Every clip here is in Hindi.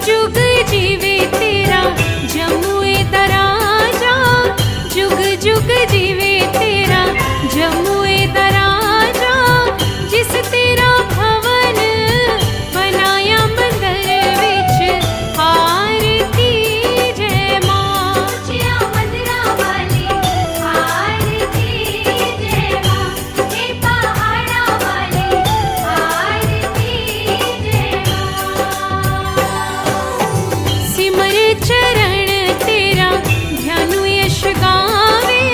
जुग जीवे तेरा जमुए दराजा, जुग जुग जीवे तेरा जमुए दराजा। जिस तेरा भवन बनाया मंदिर विच, आरती जय मां। ऊंचिया मंदिरा वाली आरती जय मां, हे पहाड़ा वाली आरती जय मां। सिमर चरण तेरा ध्यानु यश गावे,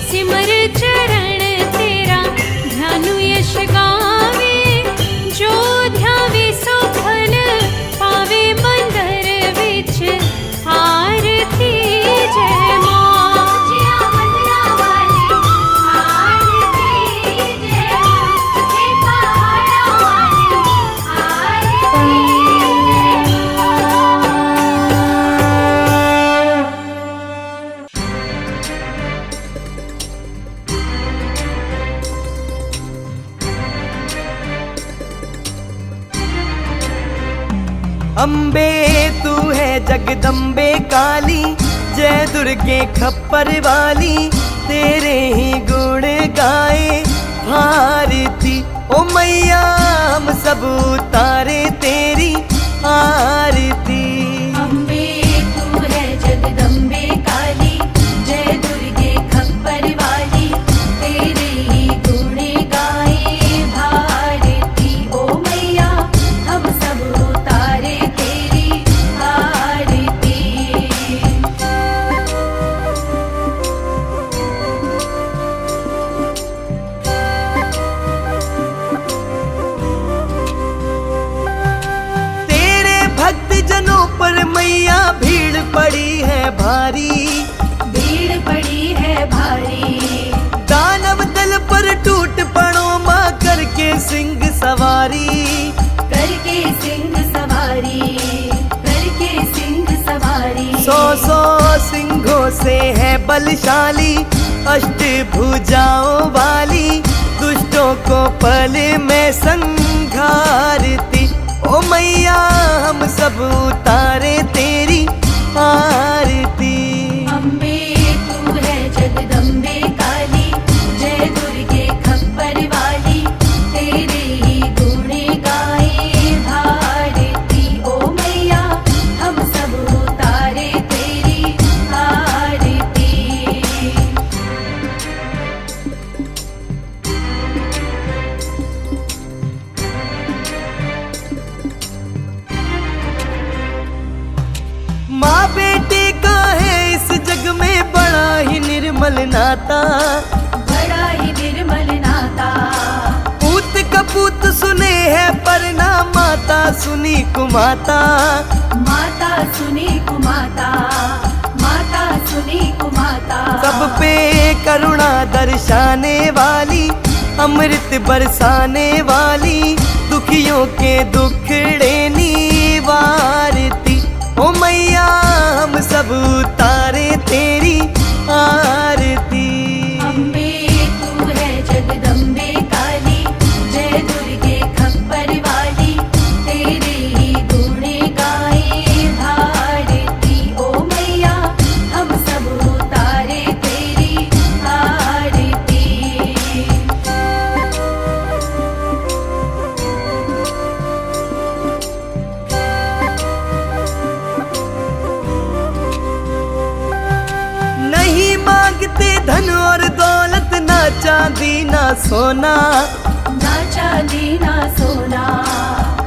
सिमर चरण तेरा ध्यानु यश गावे। जो ध्यावे सो फल पावे मंदिर विच, आरती जय मां। ऊंचिया मंदिरा वाली आरती जय मां, हे पहाड़ा वाली आरती जय अम्बे तू है जगदम्बे काली, जय दुर्गे खप्पर वाली। तेरे ही गुण गाए भारती, ओ मैया हम सब उतारे तेरी आरती। अम्बे तू है जगदम्बे काली, जय दुर्गे खप्पर वाली। तेरे ही गुण गाए भारती, ओ मैया हम सब उतारे तेरी आरती। तेरे भक्त जनों पर मैया भीड़ पड़ी है भारी, भीड़ पड़ी है भारी। दानव दल पर टूट पड़ो माँ करके सिंह सवारी। करके सिंह सवारी, करके सिंह सवारी। सौ सौ सिंहों से है बलशाली, अष्ट भुजाओं वाली। दुष्टों को पल में संघारती, ओ मैया हम सब उतारे तेरी आरती। अम्बे तू है जगदम्बे काली, जय दुर्गे खप्पर वाली। तेरे ही गुण गाए भारती, ओ मैया हम सब उतारे तेरी आरती। माँ बेटे का है इस जग में बड़ा ही निर्मल नाता। बड़ा ही निर्मल नाता। पूत कपूत सुने है पर ना माता सुनी कुमाता। माता सुनी कुमाता, माता सुनी कुमाता। सब पे करुणा दर्शाने वाली, अमृत बरसाने वाली। दुखियों के दुखड़े निवारती, ओ मैया हम सब उतारे तेरी आरती। अम्बे तू है जगदम्बे काली, जय दुर्गे खप्पर वाली। तेरे ही गुण गाए भारती, ओ मैया हम सब उतारे तेरी आरती। नहीं मांगते धन और दौलत, ना चांदी ना सोना। ना चांदी ना सोना।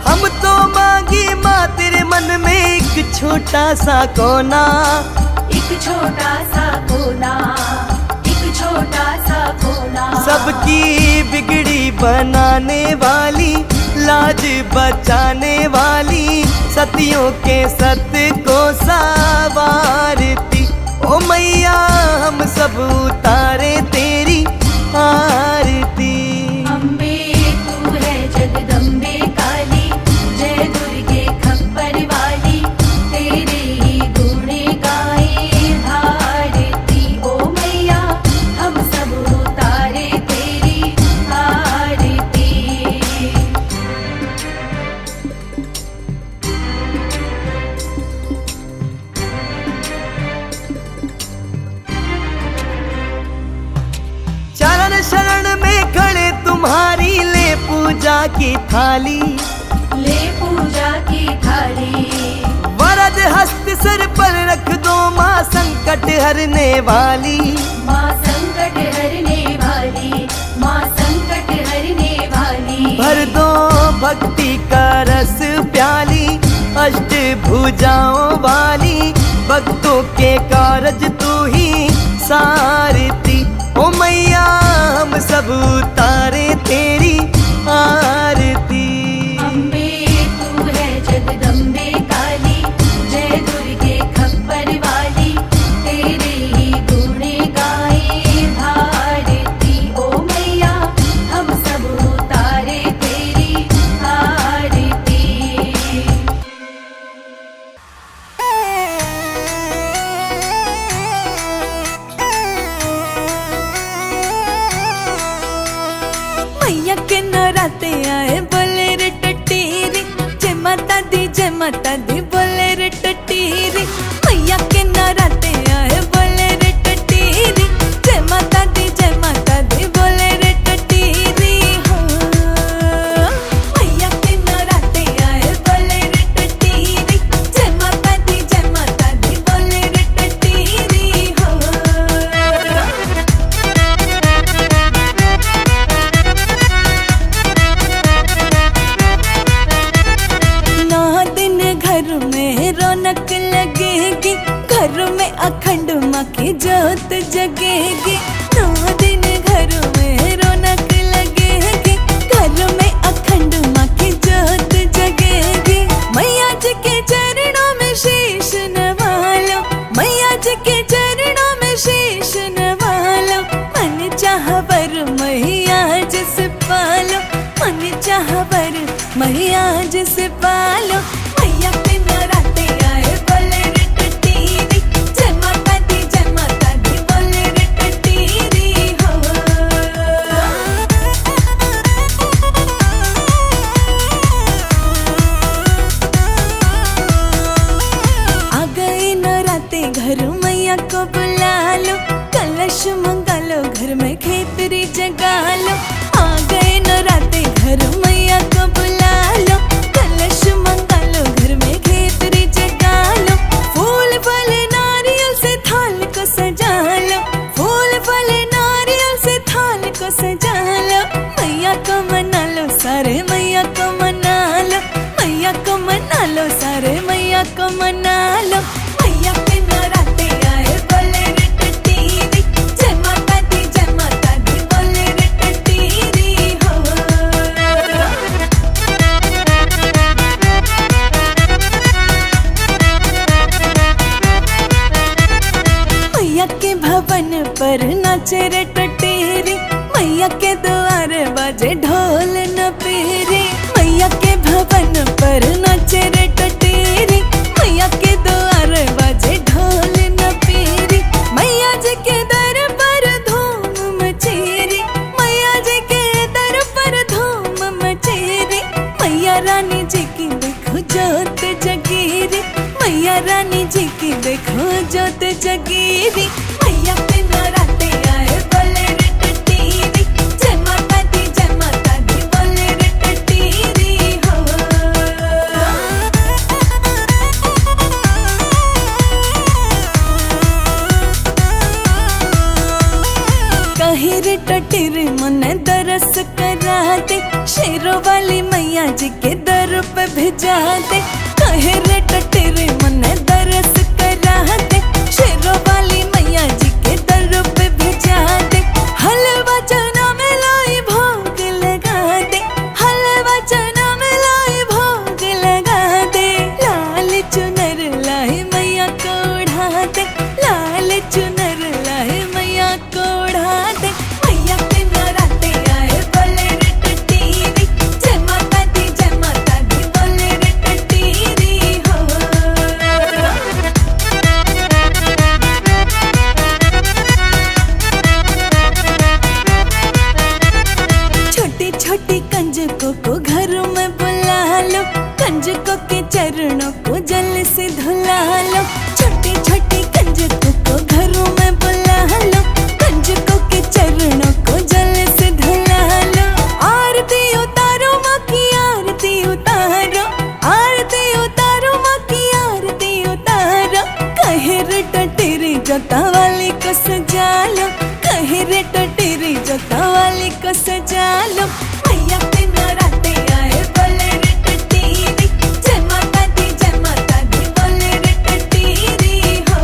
हम तो मांगी माँ तेरे मन में एक छोटा सा कोना। एक छोटा सा कोना, एक छोटा सा कोना। सबकी बिगड़ी बनाने वाली, लाज बचाने वाली। सतियों के सत्य को सवारती, ओ मैया हम सब उतारे तेरी आरती। अम्बे तू है जगदम्बे काली, जय दुर्गे खप्पर वाली। तेरे ही गुण गाए भारती, ओ मैया हम सब उतारे तेरी आरती। की थाली, ले पूजा की थाली। वरद हस्त सर पर रख दो माँ संकट हरने वाली, माँ संकट हरने वाली, माँ संकट हरने वाली। भर दो भक्ति का रस प्याली, अष्ट भुजाओं वाली, भक्तों के कारज तू ही सारती। ओ मैया हम सब उतारे तेरी आरती। अम्बे तू है जगदम्बे काली, जय दुर्गे खप्पर वाली, तेरे ही गुण गाए भारती। ओ मैया हम सब उतारे तेरी आरती। मैया के नराते आए बोले रे टटीरी, जय माता दी बोले रे टटीरी। मैया के नराते आए बोले रे टटीरी, जय माता दी बोले रे टटीरी। हो मैया के नराते आए बोले रे टटीरी, जय माता दी बोले रे टटीरी। हो नौ दिन घर में रौनक लगेगी, घर में अखंड माँ की जोत जगेगी। 9 दिन घर में रौनक लगेगी, घर में अखंड माँ की जोत जगेगी। मैया जी के चरणों में शीश नवा लो, मैया जी के चरणों में शीश नवा लो। मन चाहवर मैया जिसे पालो, मन चाहवर मैया जिसे पालो। मैया के नराते आए बोले रे टटीरी, जय माता दी बोले रे टटीरी। हो आ गए नराते घर मैया को बुला लो, कलश मंगा लो घर में खेतरी जगा लो। आ गए नराते घर मैया को बुला लो, कलश मंगा लो घर में खेतरी जगा लो। फूल फल नारियल से थाल को सजा लो, फूल फल नारियल से थाल को सजा लो। मैया को मना लो सारे, मैया को मना लो, मैया को मना लो सारे, मैया को मना लो। मैया के नराते आए बोले रे टटीरी, जय माता दी बोले रे टटीरी। हो मैया के भवन पर नाचे रे टटीरी, मैया के द्वार बाजे ढोल न पेरी। मैया के भवन पर नाचे रे टटीरी, मैया के द्वार बाजे ढोल न पेरी। मैया जी के दर पर धूम मचेरी, मैया जी के दर पर धूम मचेरी। मैया रानी जी की देखो जोत जगीरी, मैया रानी जी की देखो जोत जगीरी। मैया के नराते आए बोले रे टटीरी, जय माता दी बोले रे टटीरी। हो कहीं रे टटीरी मन दरस करा दे, शेरों वाली मैया जी के दर पे भिजा दे। कहीं रे टटीरी मन दरस करा दे, शेरों वाली मैया जी के दर पे भिजा दे। हलवा चना में लाई भोग लगा दे, हलवा चना में लाई भोग लगा दे। लाल चुनर लाई मैया को ओढ़ा दे, लाल चुनर लाई मैया को ओढ़ा दे। मैया के नराते आए बोले रे टटीरी, जय माता दी बोले रे टटीरी। हो छोटी छोटी कंजकों को घर में बुला लो, कंजकों के चरणों को जल से धुला लो। छोटी छोटी कंजकों को घरों में बुला लो, कंजकों के चरणों को जल से धुला लो। आरती उतारो माँ जोता वाली को सजा लो, कहे रे टटेरी जोता वाली को सजा लो। मैया के नराते आए बोले रे टटेरी, जय माता दी बोले रे टटेरी हो।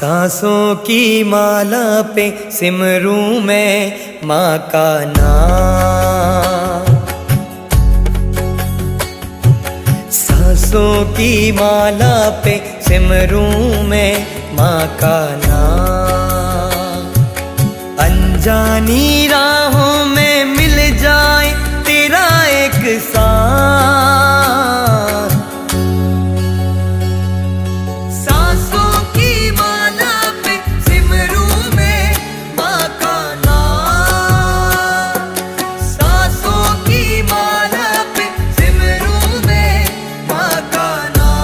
सांसों की माला पे सिमरूं मैं माँ का नाम। सांसों की माला पे सिमरूं मैं माँ का नाम। अनजानी राहों में मिल जाए तेरा एक साथ। सांसों की माला पे सिमरूं मैं माँ का नाम। सांसों की माला पे सिमरूं मैं माँ का नाम।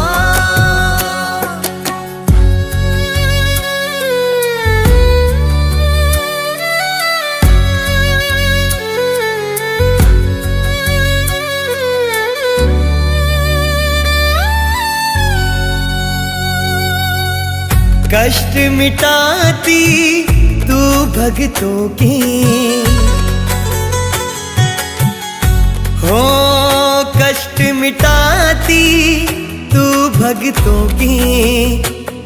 कष्ट मिटाती तू भक्तों की, हो कष्ट मिटाती तू भक्तों की,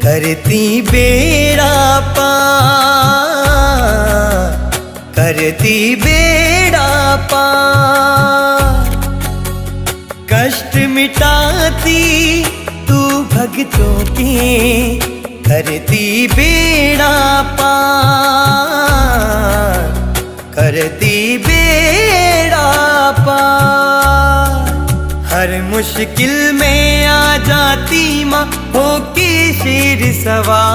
करती बेड़ा पार, करती बेड़ा पार। कष्ट मिटाती तू भक्तों की, करती बेड़ा पार, करती बेड़ा पार। हर मुश्किल में आ जाती माँ होके शेर सवार।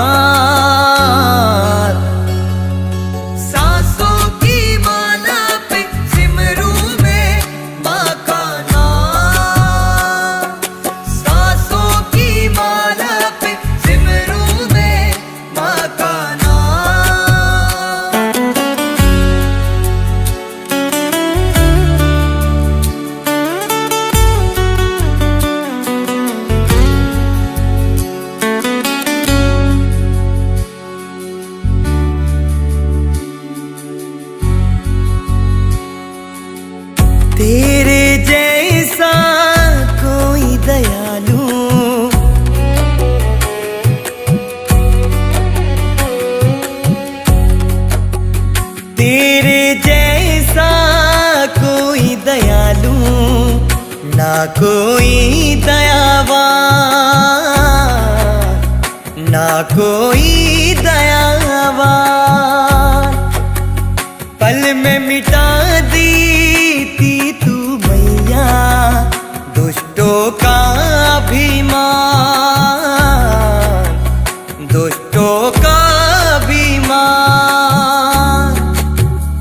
सांसों की माला पे सिमरूं मैं माँ का नाम। सांसों की माला पे सिमरूं मैं माँ का नाम। तेरे जैसा कोई दयालु, तेरे जैसा कोई दयालु, ना कोई दयावान, ना कोई दयावान। पल में मिटा देती तू मैया दुष्टों का अभिमान, दुष्टों का अभिमान।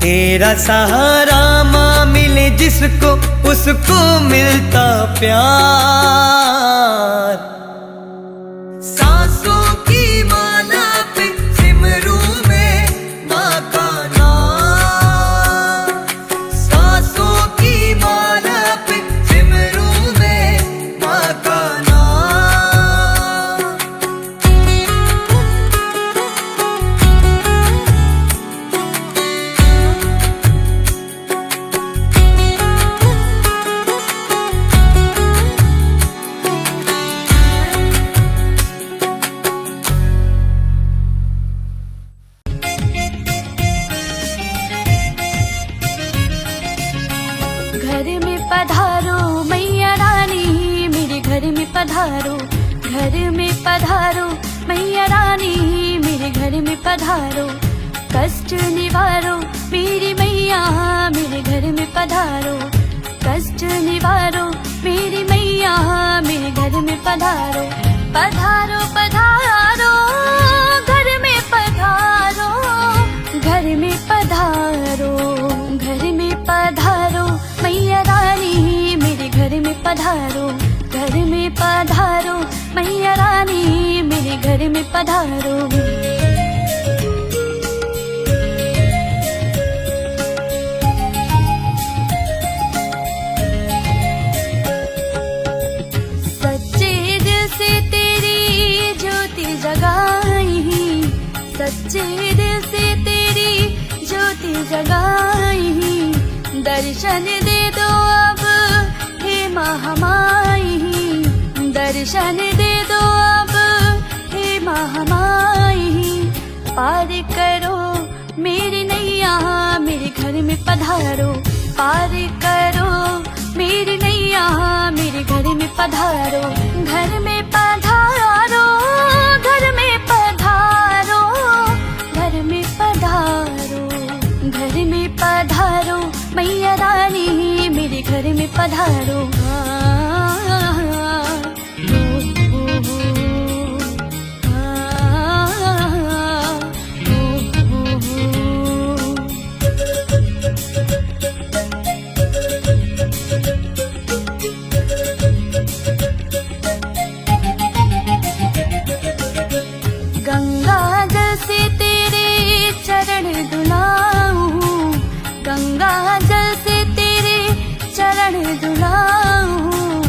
तेरा सहारा माँ मिले जिसको उसको मिलता प्यार। सांसों की माला पे सिमरूं मैं माँ का नाम। सांसों की माला पे सिमरूं मैं माँ का नाम। घर में पधारो मैया रानी, मेरे घर में पधारो, घर में पधारो मैया रानी, मेरे घर में पधारो। कष्ट निवारो मेरी मैया, मेरे घर में पधारो। कष्ट निवारो मेरी मैया, मेरे घर में पधारो। पधारो पधारो घर में पधारो, घर में पधारो, घर में पधारो मैया रानी, मेरे घर में पधारो। घर में पधारो मैया रानी, मेरे घर में पधारो। सच्चे दिल से तेरी ज्योति जगाई, सच्चे दिल से तेरी ज्योति जगाई। दर्शन दे दो अब हे महामाई, दर्शन दे दो अब हे महामाई। पधारो, पार करो मेरी नैया, मेरे घर में पधारो, घर में पधारो, घर में पधारो, घर में पधारो, घर में पधारो मैया रानी, मेरे घर में पधारो। गंगा जल से तेरे चरण धुलाऊं, गंगा जल से तेरे चरण धुलाऊं,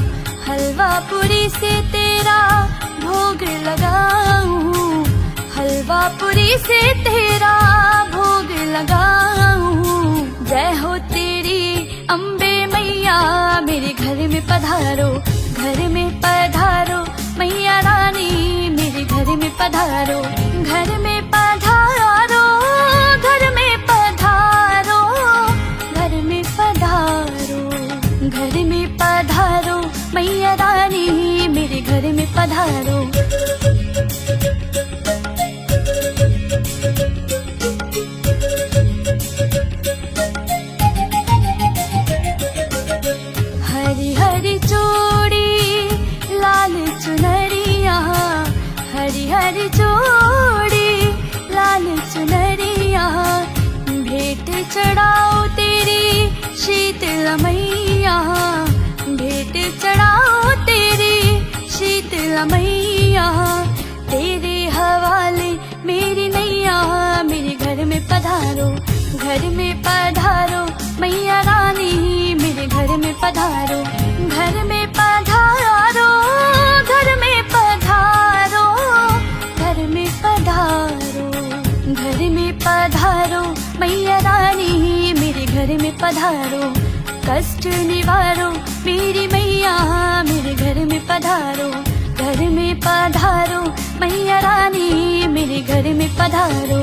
हलवा पूरी से तेरा भोग लगाऊं, हलवा पूरी से तेरा भोग लगाऊं। जय हो तेरी अम्बे मैया, मेरे घर में पधारो, घर में पधारो मैया रानी, मेरे घर में पधारो, घर में पधारो, घर में पधारो, घर में पधारो, घर में पधारो मैया रानी, मेरे घर में पधारो। हरी हरी चूड़ी लाल चुनरिया, हरी हरी चूड़ी लाल चुनरिया, भेंट चढ़ाओ तेरी शीतल मैया, भेंट चढ़ाओ तेरी शीतल मैया, तेरे हवाले मेरी नैया, मेरे घर में पधारो, घर में पधारो मैया रानी, मेरे घर में पधारो, घर में पधारो, घर में पधारो, घर में पधारो, घर में पधारो मैया रानी, मेरे घर में पधारो, कष्ट निवारो मेरी मैया, मेरे घर में पधारो, घर में पधारो मैया रानी, मेरे घर में पधारो।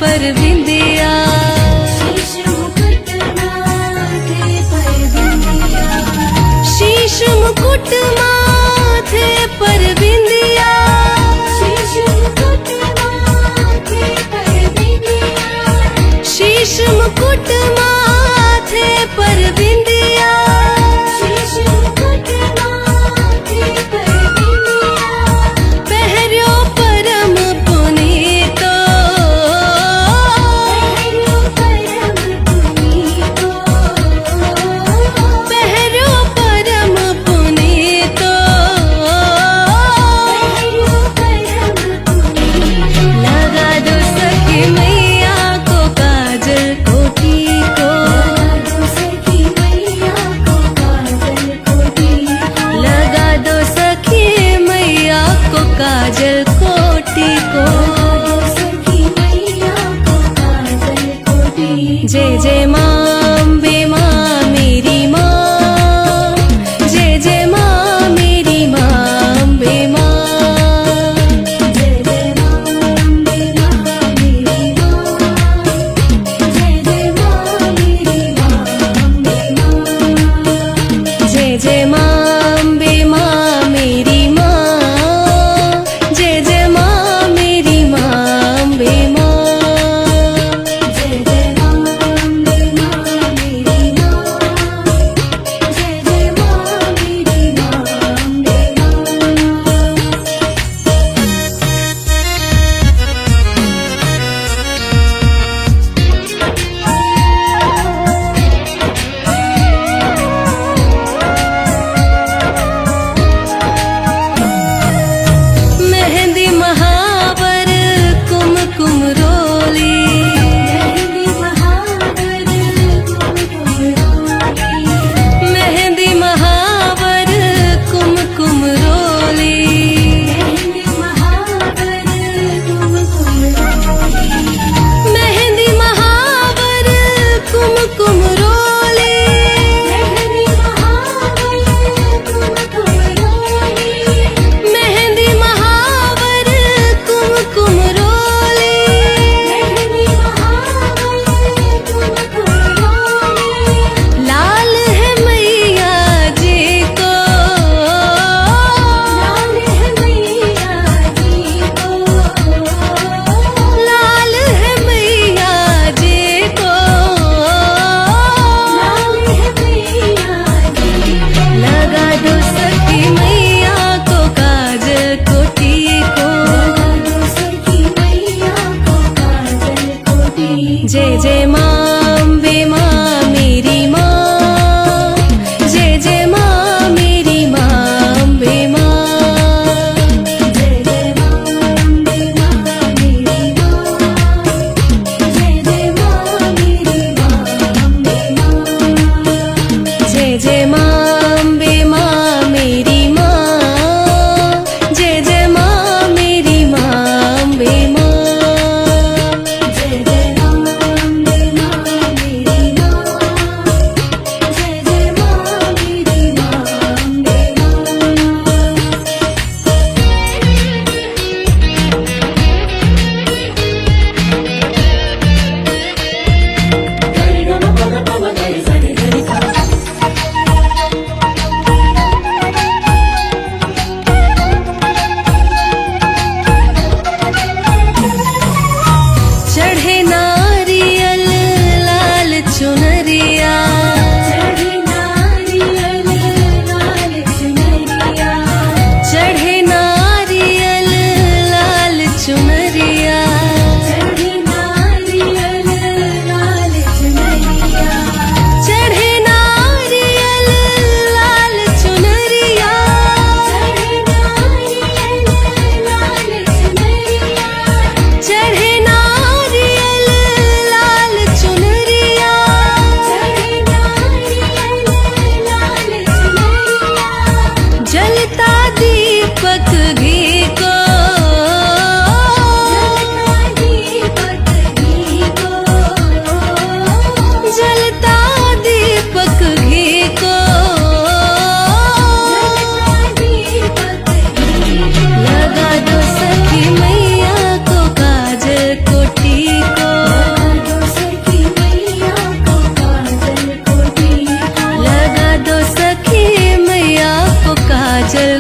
पर बिंदिया, शीश मुकुट माथे पर बिंदिया, शीश मुकुट माथे पर बिंदिया, शीश मुकुट माथे पर बिंदिया, शीश मुकुट माथे पर बिंदिया, शीश मुकुट माथे पर बिंदिया, पहर्यो परम पुनीतो, पहर्यो परम पुनीतो, पहर्यो परम पुनीतो, पहर्यो परम पुनीतो। लगा दो सखी मैया को काजल को टीका,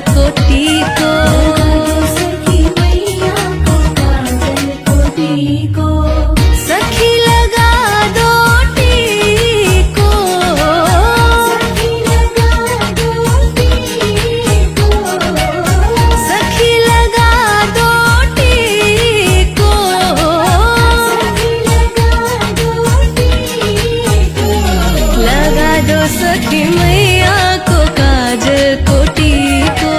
कोटि को। सखी मैया को काजल कोटि को। सखी लगा दो टीको, सखी लगा दो टीको। सखी लगा दो टीको। सखी लगा दो टीको। लगा दो सखी मैया को काजल कोटि को।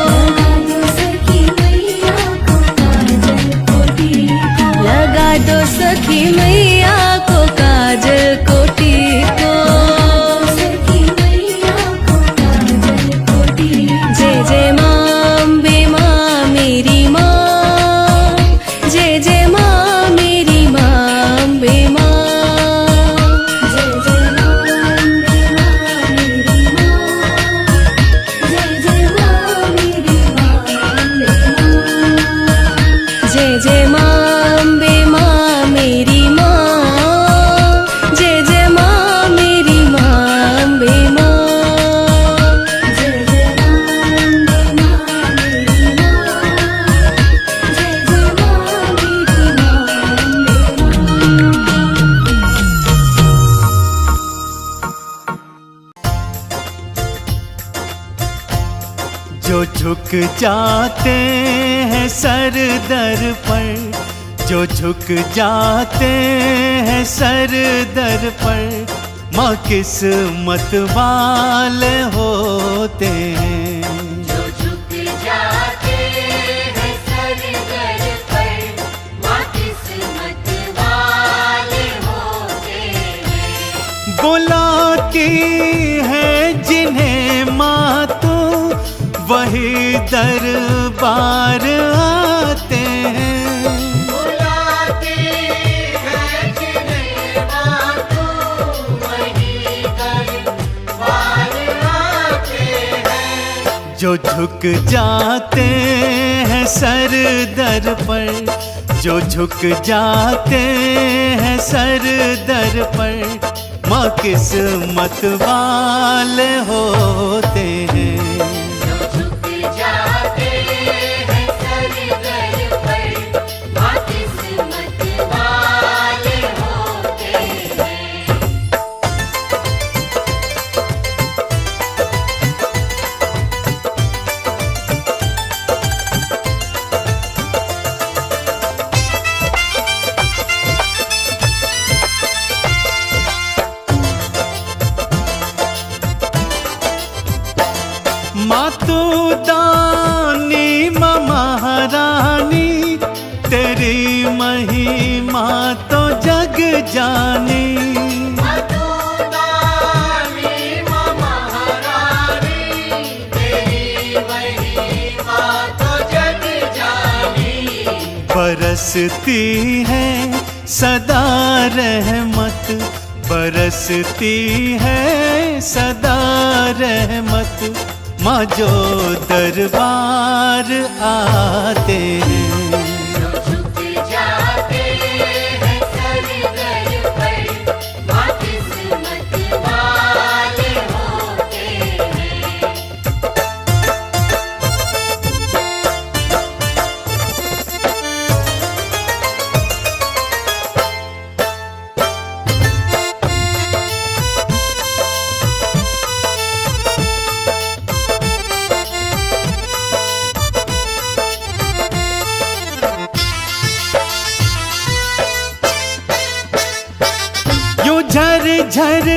सखी मैया को काजल कोटि को। लगा दो सखी मैया को काजल कोटि को। सखी मैया को काजल कोटि को। जय जय माँ अम्बे माँ मेरी माँ, जय जय माँ मेरी माँ अम्बे माँ। जय जय माँ अम्बे माँ मेरी माँ। जय जय माँ मेरी माँ अम्बे माँ। जय जय माँ अम्बे माँ मेरी माँ, जय जय माँ मेरी माँ अम्बे माँ। जय जय माँ अम्बे माँ मेरी माँ। जय जय माँ मेरी माँ अम्बे माँ। जो झुक जाते हैं सर दर पर, जो झुक जाते हैं सर दर पर, माँ किस्मत वाले होते हैं। जो झुक जाते हैं सर दर पर, माँ किस्मत वाले होते हैं। बुलाती है जिन्हें माँ तो वही दरबार आते हैं। बुलाते हैं जिन्हें माँ तो वही दरबार आते हैं। जो झुक जाते हैं सर दर पर, जो झुक जाते हैं सर दर पर, माँ किस्मत वाले होते हैं। जो झुक जाते हैं सर दर पर, माँ किस्मत वाले होते हैं। माँ तू दानी माँ महारानी, तेरी महिमा तो जग जानी। बरसती है सदा रहमत, बरसती है सदा रहमत, माँ जो दरबार आते हैं। जो झुक जाते हैं सर दर पर, माँ किस्मत वाले होते हैं। यूं झर झर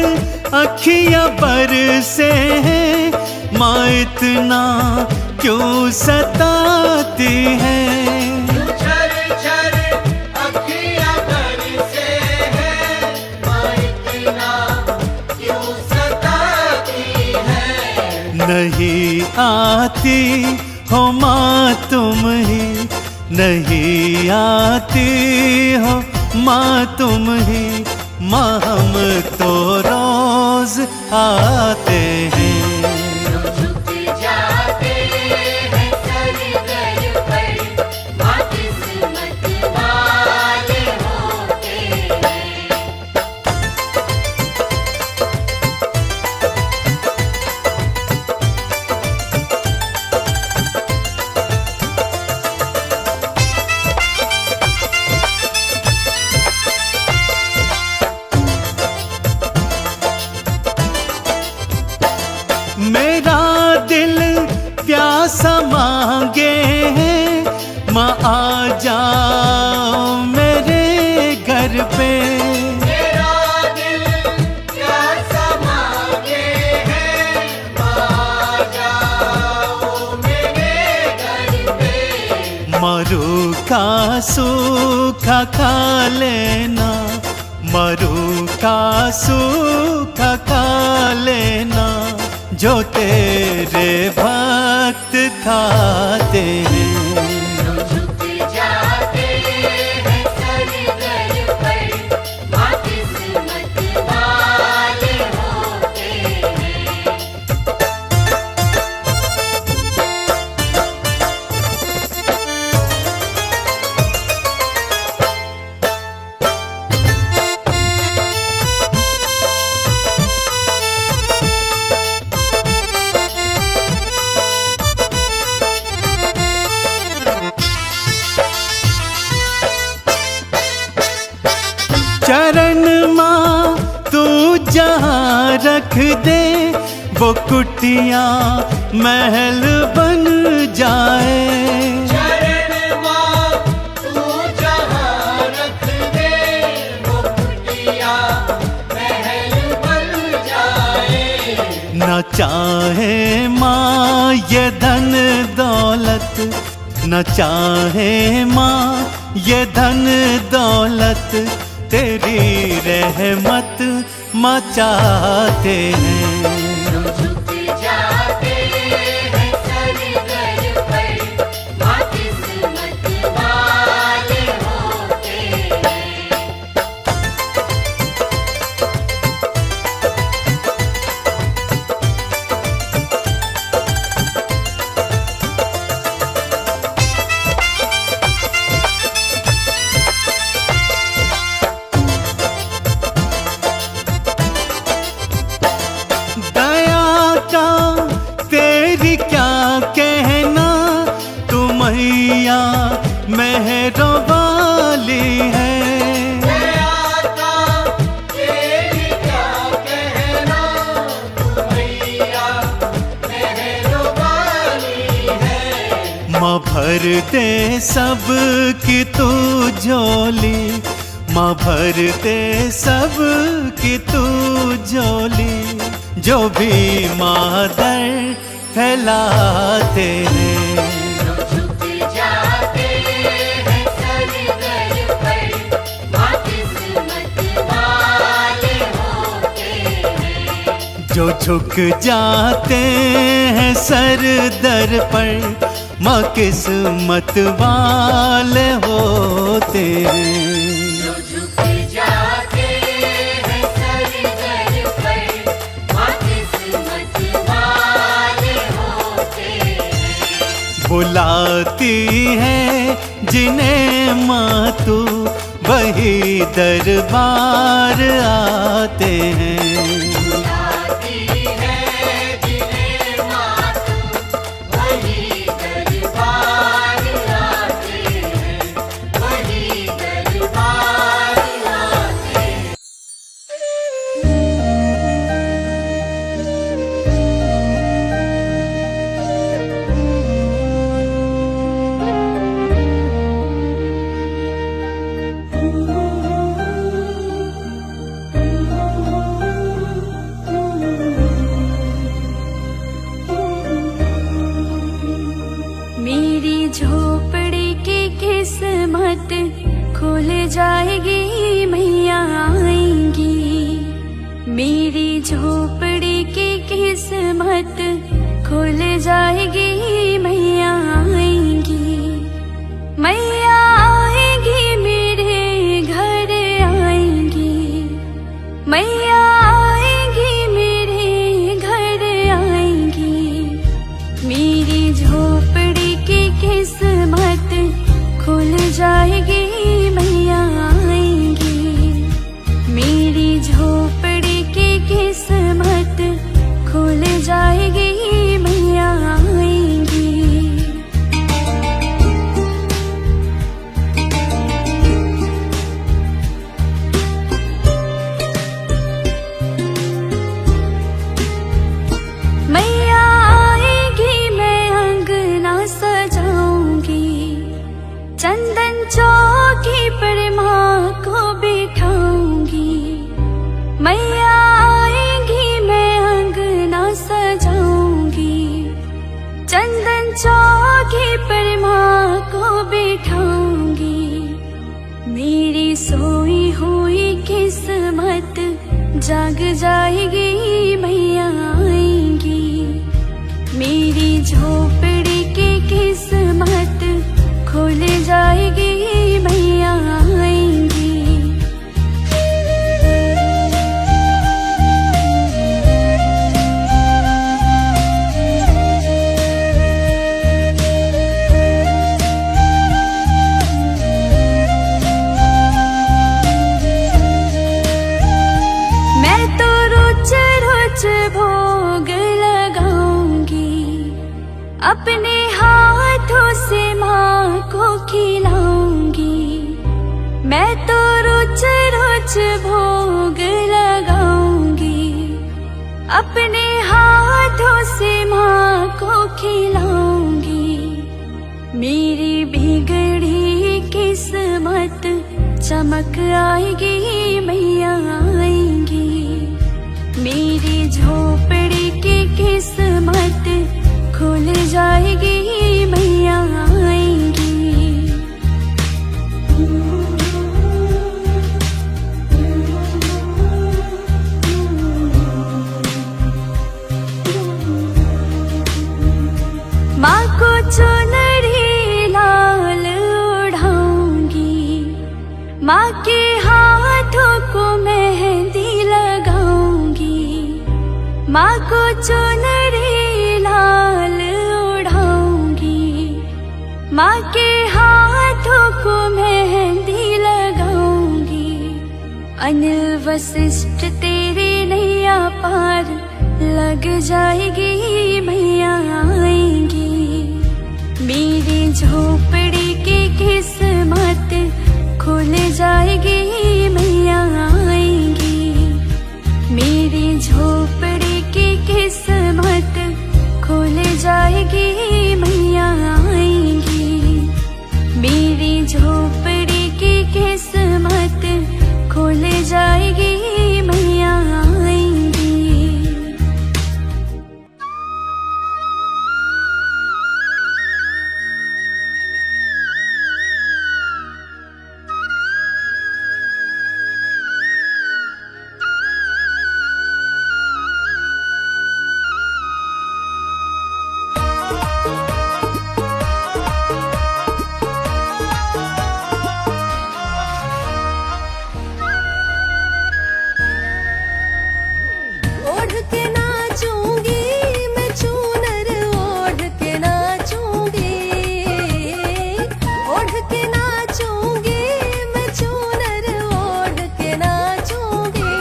अखियां बरसे हैं, माँ इतना क्यों सताती है। नहीं आती हो माँ तुम ही, नहीं आती हो माँ तुम ही, माँ हम तो रोज आते हैं। जो झुक जाते हैं सर दर पर, माँ किस्मत वाले होते हैं। सा मांगे हैं, माँ आ जाओ मेरे घर पे। मेरा दिल प्यासा मांगे है, आ जाओ मेरे घर पे। मरु का सूखा खा लेना, मरु का सूखा खा लेना, जो तेरे भक्त खाते हैं। जो झुक जाते हैं सर दर पर, माँ किस्मत वाले होते हैं। चरण माँ तू जहाँ रख दे, वो कुटिया महल बन जाए। चरण माँ तू जहाँ रख दे, वो कुटिया महल बन जाए। न चाहे माँ ये धन दौलत, न चाहे माँ ये धन दौलत, तेरी रहमत माँ चाहते हैं। जो झुक जाते हैं सर दर पर, माँ किस्मत वाले होते हैं। दया का तेरी क्या कहना, तू मैया मेहरों वाली है। दया का तेरी क्या कहना, तू मैया मेहरों वाली है। माँ भर दे सब की तू झोली, माँ भर दे सब की तू झोली, जो भी माँ दर फैलाते हैं। जो झुक जाते हैं सर दर पर, माँ किस्मत वाले होते हैं। जो झुक जाते हैं सर दर पर, माँ किस्मत वाले होते हैं। जो झुक जाते हैं सर दर पर, माँ किस्मत वाले होते हैं। बुलाती है जिन्हें माँ तू, वही दरबार आते हैं। बुलाती है जिन्हें माँ तू, वही दरबार आते हैं, वही दरबार आते हैं। मेरी झोपड़ी की किस्मत खुल जाएगी, मैया आएंगी। मेरी झोपड़ी की किस्मत खुल जाएगी, मैया आएंगी। मैया आएंगी मेरे घर आएंगी, मैया आएंगी मेरे घर आएंगी। मेरी झोपड़ी की किस्मत खुल जाएगी, मैया आएंगी। मेरी झोपड़ी की किस्मत खुल जाएगी, मैया आएंगी। जाग जाएगी मैया आएंगी, मेरी झोपड़ी की किस्मत खुल जाएगी मैया आएंगी। मैं तो रोज रोज भोग लगाऊंगी, अपने हाथों से माँ को खिलाऊंगी। मैं तो रोज रोज भोग लगाऊंगी, अपने हाथों से माँ को खिलाऊंगी। मेरी बिगड़ी किस्मत चमक आएगी मैया आएंगी, मेरी झोपड़ी की किस्मत खुल जाएगी मैया आएंगी। माँ को चुनरी लाल ओढ़ाऊंगी, माँ के हाथों को मेहंदी लगाऊंगी। माँ को चुनरी लाल ओढ़ाऊंगी, माँ के हाथों को मेहंदी लगाऊंगी। अनिल वशिष्ठ तेरी नैया पार लग जाएगी मैया आएंगी, मेरी झोपड़ी की किस्मत खुल जाएगी मैया आएंगी, मेरी झोपड़ी की किस्मत खुल जाएगी मैया आएंगी, मेरी झोपड़ी की किस्मत खुल जाएगी मैया आएंगी। ओढ़ के नाचूंगी मैं चूनर, ओढ़ के नाचूंगी, ओढ़ के नाचूंगी मैं चूनर, ओढ़ के नाचूंगी।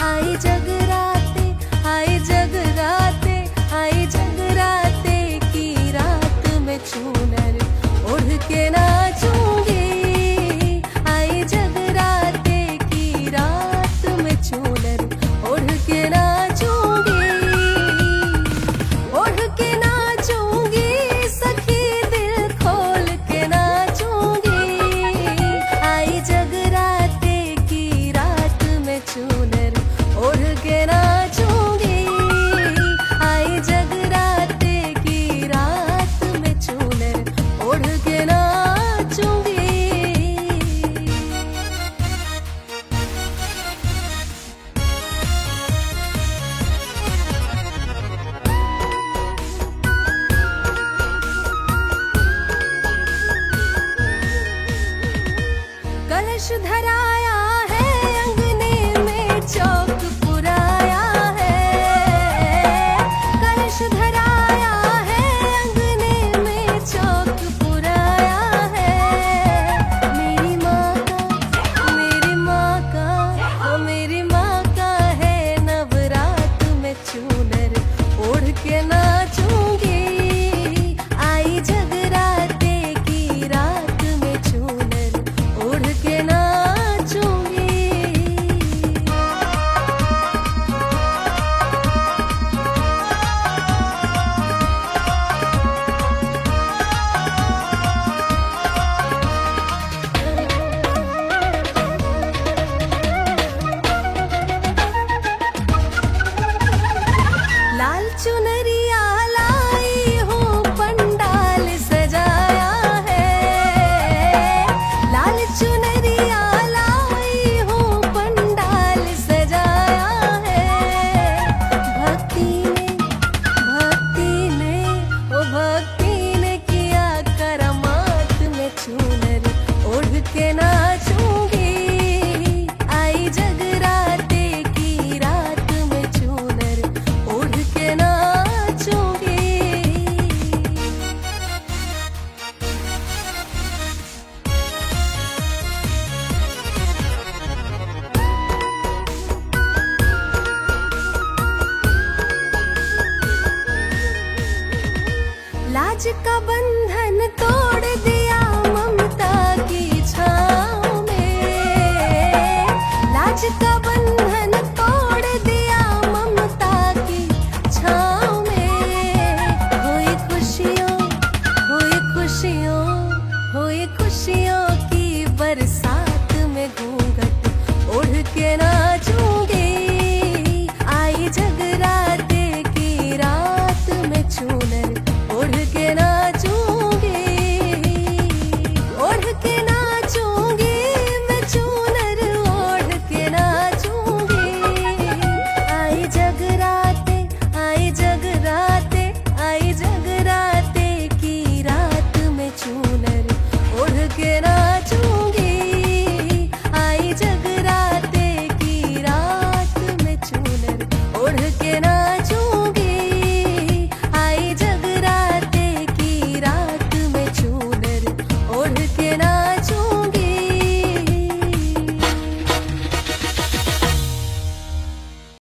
आई जगराते, आई जगराते, आई जगराते की रात में चूनर ओढ़ के नाचूंगी। आई जगराते की रात में चूनर ओढ़ के नाचूंगी, ओढ़ के नाचूंगी सखी दिल खोल के नाचूंगी। आई जगराते की रात में चूनर ओढ़ के नाचूंगी। आई जगराते की रात में चूनर ओढ़ के नाचूंगी। कलश धराया है अंगने में, चौक पुराया है। कलश धराया है अंगने में, चौक पुराया है। मेरी माँ का, मेरी माँ का, ओ मेरी माँ का है नवरात में चूनर ओढ़ के नाचूंगी। आई जगराते की रात में चूनर ओढ़ के नाचूंगी। लाल चुनरिया लाई हूँ, पंडाल सजाया है। लाल चुनरिया लाई हूँ, पंडाल सजाया लाज का बंधन तोड़ दिया ममता की छाँव में, लाज का बंधन तोड़ दिया ममता की छाँव में। हुई खुशियों, हुई खुशियों, हुई खुशियों की बरसात में घूंघट ओढ़ के नाचूंगी। आई जगराते की रात में चूनर ओढ़ के नाचूंगी, ओढ़ के नाचूंगी मैं चूनर ओढ़ के नाचूंगी। आई जगराते, आई जगराते, आई जगराते की रात में चूनर ओढ़ के नाचूंगी। आई जगराते की रात में चूनर ओढ़ के ना